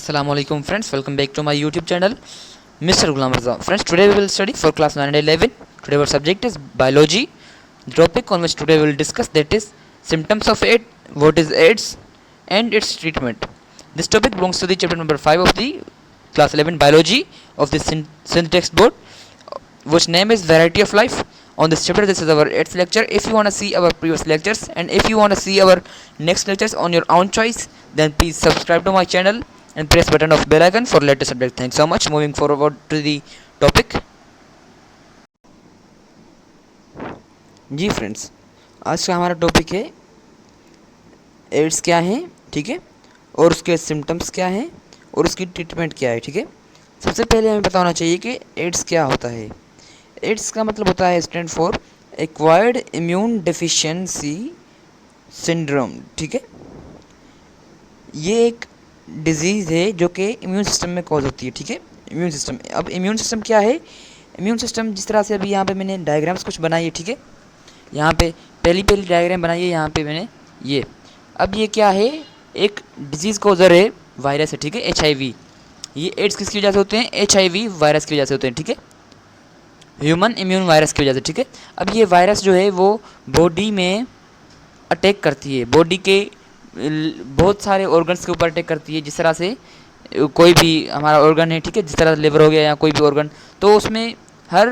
Assalamu alaikum friends, welcome back to my YouTube channel Mr. Ghulam Mirza. Friends, today we will study for class 9 and 11. Today our subject is biology. The topic on which today we will discuss, that is symptoms of AIDS, what is AIDS and its treatment. This topic belongs to the chapter number 5 of the class 11 biology of the synth textbook, which name is variety of life. On this chapter, this is our 8th lecture. If you want to see our previous lectures and if you want to see our next lectures on your own choice, then please subscribe to my channel and press button of bell icon for latest update. Thanks so much. Moving forward to the topic. जी friends, आज का हमारा topic है ads क्या है, ठीक है, और उसके सिम्टम्स क्या हैं और उसकी ट्रीटमेंट क्या है, ठीक है। सबसे पहले हमें पता होना चाहिए कि एड्स क्या होता है। एड्स का मतलब होता है stand for acquired immune deficiency syndrome, ठीक है। ये एक डिजीज़ है जो कि इम्यून सिस्टम में कॉज होती है, ठीक है। इम्यून सिस्टम, अब इम्यून सिस्टम क्या है? इम्यून सिस्टम जिस तरह से अभी यहाँ पे मैंने डायग्राम्स कुछ बनाई है, ठीक है। यहाँ पे पहली डायग्राम बनाई है, यहाँ पे मैंने ये, अब ये क्या है? एक डिजीज़ कॉजर है, वायरस है, ठीक है, HIV। ये एड्स किसकी वजह से होते हैं? HIV वायरस की वजह से होते हैं, ठीक है, ह्यूमन इम्यून वायरस की वजह से, ठीक है। अब ये वायरस जो है वो बॉडी में अटैक करती है, बॉडी के बहुत सारे ऑर्गन्स के ऊपर अटैक करती है। जिस तरह से कोई भी हमारा ऑर्गन है, ठीक है, जिस तरह से लिवर हो गया या कोई भी ऑर्गन, तो उसमें हर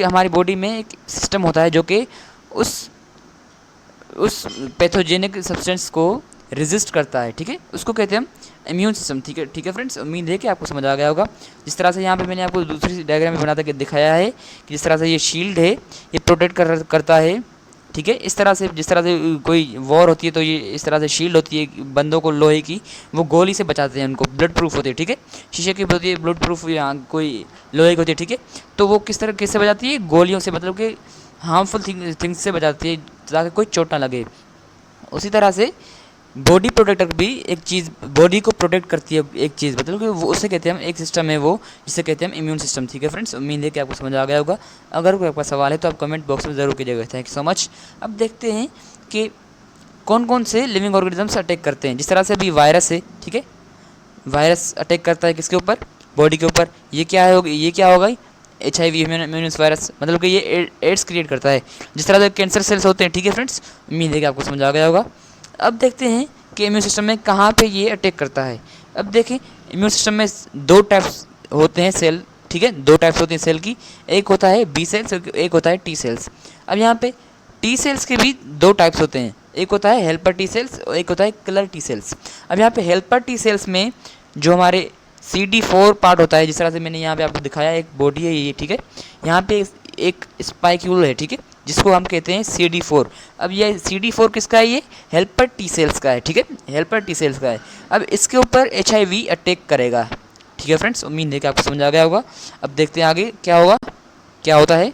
हमारी बॉडी में एक सिस्टम होता है जो कि उस पैथोजेनिक सब्सटेंस को रेजिस्ट करता है, ठीक है, उसको कहते हैं हम इम्यून सिस्टम, ठीक है। ठीक है फ्रेंड्स, उम्मीद है कि आपको समझ आ गया होगा। जिस तरह से यहाँ पे मैंने आपको दूसरी डायग्राम में बना के दिखाया है कि जिस तरह से ये शील्ड है, ये प्रोटेक्ट करता है, ठीक है। इस तरह से जिस तरह से कोई वॉर होती है तो ये इस तरह से शील्ड होती है बंदों को लोहे की, वो गोली से बचाते हैं, उनको ब्लड प्रूफ होती है, ठीक है। शीशे की होती है ब्लड प्रूफ, या कोई लोहे की होती है, ठीक है। तो वो किससे बचाती है? गोलियों से, मतलब कि हार्मफुल थिंग्स से बचाती है ताकि कोई चोट ना लगे। उसी तरह से बॉडी प्रोटेक्टर भी एक चीज़ बॉडी को प्रोटेक्ट करती है, एक चीज़, मतलब कि वो उसे कहते हैं हम, एक सिस्टम है वो, जिसे कहते हैं हम इम्यून सिस्टम, ठीक है फ्रेंड्स। उम्मीद है कि आपको समझ आ गया होगा। अगर कोई आपका सवाल है तो आप कमेंट बॉक्स में ज़रूर कीजिएगा। Thank you so much. अब देखते हैं कि कौन कौन से लिविंग ऑर्गेनिजम्स अटैक करते हैं। जिस तरह से अभी वायरस है, ठीक है, वायरस अटैक करता है किसके ऊपर? बॉडी के ऊपर। ये क्या होगा? HIV इम्यून वायरस, मतलब कि ये एड्स क्रिएट करता है। जिस तरह से कैंसर सेल्स होते हैं, ठीक है फ्रेंड्स, उम्मीद है कि आपको समझ आ गया होगा। अब देखते हैं कि इम्यून सिस्टम में कहाँ पे ये अटैक करता है। अब देखें, इम्यून सिस्टम में दो टाइप्स होते हैं सेल, ठीक है, दो टाइप्स होती हैं सेल की। एक होता है B सेल्स, एक होता है T सेल्स। अब यहाँ पे T सेल्स के भी दो टाइप्स होते हैं, एक होता है हेल्पर T सेल्स और एक होता है किलर T सेल्स। अब यहाँ पे हेल्पर T सेल्स में जो हमारे CD4 पार्ट होता है, जिस तरह से मैंने यहाँ पे आपको दिखाया, एक बॉडी है ये, ठीक है, यहाँ पे एक स्पाइक्यूल है, ठीक है, जिसको हम कहते हैं CD4। अब ये CD4 किसका है? ये हेल्पर T सेल्स का है, ठीक है, हेल्पर T सेल्स का है। अब इसके ऊपर HIV अटैक करेगा, ठीक है फ्रेंड्स, उम्मीद है कि आपको समझ आ गया होगा। अब देखते हैं आगे क्या होता है।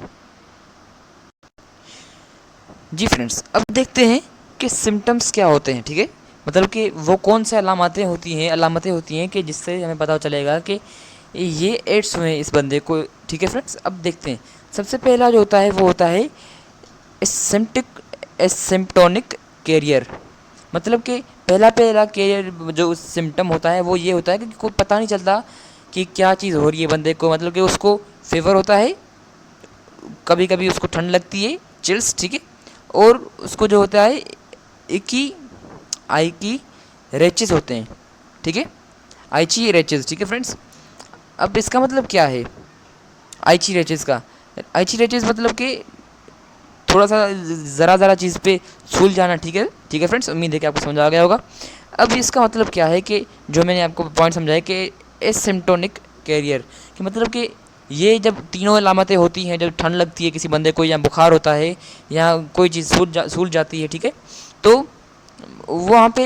जी फ्रेंड्स, अब देखते हैं कि सिम्टम्स क्या होते हैं, ठीक है, मतलब कि वो कौन से अलामतें होती हैं कि जिससे हमें पता चलेगा कि ये एड्स हुए इस बंदे को, ठीक है फ्रेंड्स। अब देखते हैं, सबसे पहला जो होता है वो होता है एसिम्प्टोनिक कैरियर, मतलब कि पहला कैरियर जो सिम्टम होता है वो ये होता है कि कोई पता नहीं चलता कि क्या चीज़ हो रही है बंदे को, मतलब कि उसको फीवर होता है, कभी कभी उसको ठंड लगती है, चिल्स, ठीक है, और उसको जो होता है आई की रैचेस होते हैं, ठीक है, आइची रैचेस, ठीक है फ्रेंड्स। अब इसका मतलब क्या है आइची रैचेस का? आइची रैचेस मतलब कि थोड़ा सा ज़रा चीज़ पे सूल जाना, ठीक है फ्रेंड्स, उम्मीद है कि आपको समझ आ गया होगा। अब इसका मतलब क्या है कि जो मैंने आपको पॉइंट समझाया कि एसिम्प्टोनिक कैरियर, कि मतलब कि ये जब तीनों अलामतें होती हैं, जब ठंड लगती है किसी बंदे को, या बुखार होता है, या कोई चीज़ सूल जाती है, ठीक है, तो वहाँ पे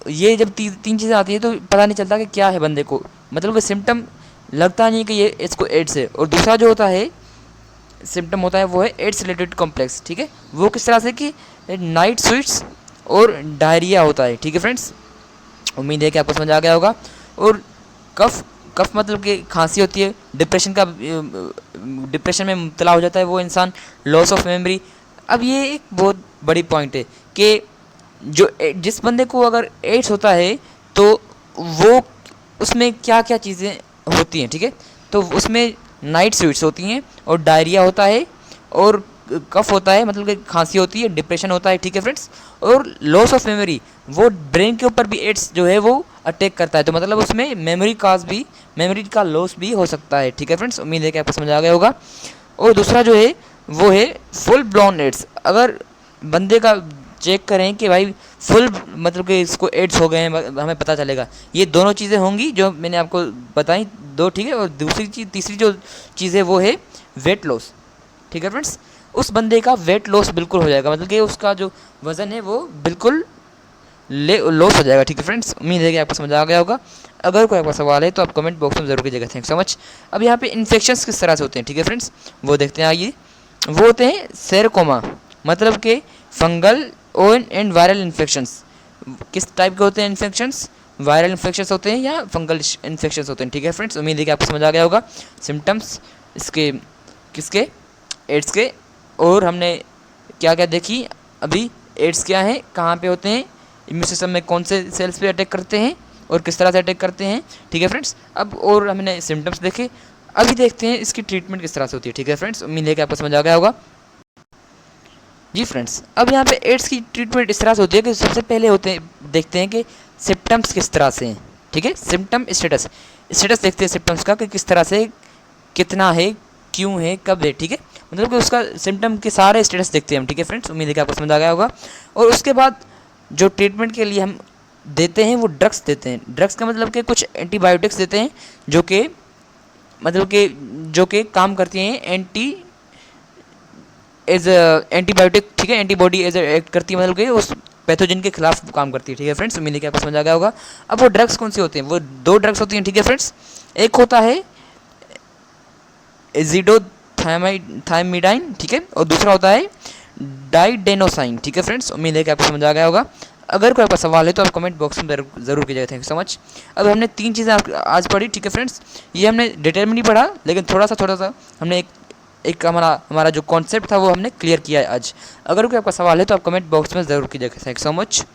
ये जब तीन चीज़ें आती है तो पता नहीं चलता कि क्या है बंदे को, मतलब कि सिम्टम लगता नहीं कि ये इसको एड्स है। और दूसरा जो होता है सिम्टम होता है वो है एड्स रिलेटेड कॉम्प्लेक्स, ठीक है, वो किस तरह से कि नाइट स्वेट्स और डायरिया होता है, ठीक है फ्रेंड्स, उम्मीद है कि आपको समझ आ गया होगा। और कफ मतलब कि खांसी होती है, डिप्रेशन में मुब्तला हो जाता है वो इंसान, लॉस ऑफ मेमोरी। अब ये एक बहुत बड़ी पॉइंट है कि जिस बंदे को अगर एड्स होता है तो वो उसमें क्या क्या चीज़ें होती हैं, ठीक है। तो उसमें नाइट स्वीट्स होती हैं, और डायरिया होता है, और कफ होता है, मतलब कि खांसी होती है, डिप्रेशन होता है, ठीक है फ्रेंड्स। और लॉस ऑफ मेमोरी, वो ब्रेन के ऊपर भी एड्स जो है वो अटैक करता है, तो मतलब उसमें मेमोरी का लॉस भी हो सकता है, ठीक है फ्रेंड्स। उम्मीद है कि आपको समझ आ गया होगा। और दूसरा जो है वो है फुल ब्लॉन एड्स। अगर बंदे का चेक करें कि भाई फुल मतलब कि इसको एड्स हो गए हैं, हमें पता चलेगा। ये दोनों चीज़ें होंगी जो मैंने आपको बताई दो, ठीक है। और तीसरी जो चीज़ है वो है वेट लॉस, ठीक है फ्रेंड्स। उस बंदे का वेट लॉस बिल्कुल हो जाएगा, मतलब कि उसका जो वज़न है वो बिल्कुल लॉस हो जाएगा, ठीक है फ्रेंड्स। उम्मीद है कि आपको समझ आ गया होगा। अगर कोई आपका सवाल है तो आप कमेंट बॉक्स में ज़रूर कीजिएगा। Thank so much. अब यहाँ पे इन्फेक्शंस किस तरह से होते हैं, ठीक है फ्रेंड्स, वो देखते हैं। आइए, वो होते हैं सेरकोमा, मतलब कि फंगल एंड वायरल इन्फेक्शंस। किस टाइप के होते हैं इन्फेक्शंस? वायरल इन्फेक्शंस होते हैं या फंगल इन्फेक्शंस होते हैं, ठीक है फ्रेंड्स। उम्मीद है कि आपको समझ आ गया होगा सिम्टम्स इसके, किसके, एड्स के। और हमने क्या क्या देखी अभी, एड्स क्या है, कहाँ पे होते हैं, इम्यून सिस्टम में कौन से सेल्स पे अटैक करते हैं, और किस तरह से अटैक करते हैं, ठीक है फ्रेंड्स। अब और हमने सिम्टम्स देखे, अभी देखते हैं इसकी ट्रीटमेंट किस तरह से होती है, ठीक है फ्रेंड्स। उम्मीद है कि आपको समझ आ गया होगा। जी फ्रेंड्स, अब यहाँ पे एड्स की ट्रीटमेंट इस तरह से होती है कि सबसे पहले देखते हैं कि सिम्टम्स किस तरह से हैं, ठीक है। सिम्टम स्टेटस देखते हैं सिम्टम्स का कि किस तरह से, कितना है, क्यों है, कब है, ठीक है। मतलब कि उसका सिम्टम के सारे स्टेटस देखते हैं हम, ठीक है फ्रेंड्स। उम्मीद है कि आपको समझ आ गया होगा। और उसके बाद जो ट्रीटमेंट के लिए हम देते हैं वो ड्रग्स देते हैं। ड्रग्स का मतलब कि कुछ एंटीबायोटिक्स देते हैं जो कि मतलब कि जो कि काम करती हैं एंटीबायोटिक, ठीक है। एंटीबॉडी एज एक्ट करती है, मतलब कि उस पैथोजन के खिलाफ काम करती है, ठीक है फ्रेंड्स। उम्मीद है कि आपको समझ आ गया होगा। अब वो ड्रग्स कौन सी होती हैं? वो दो ड्रग्स होती हैं, ठीक है फ्रेंड्स। एक होता है एजिडोथायमिडाइन, ठीक है, और दूसरा होता है डाइडेनोसाइन, ठीक है फ्रेंड्स। उम्मीद है कि आपको समझ आ गया होगा। अगर कोई आपका सवाल है तो आप कमेंट बॉक्स में ज़रूर कीजिएगा। Thank you so much. अब हमने तीन चीज़ें आज पढ़ी, ठीक है फ्रेंड्स। ये हमने डिटेल में नहीं पढ़ा, लेकिन थोड़ा सा हमने एक हमारा जो कॉन्सेप्ट था वो हमने क्लियर किया है आज। अगर कोई आपका सवाल है तो आप कमेंट बॉक्स में ज़रूर कीजिएगा। Thank you so much.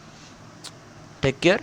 Take care.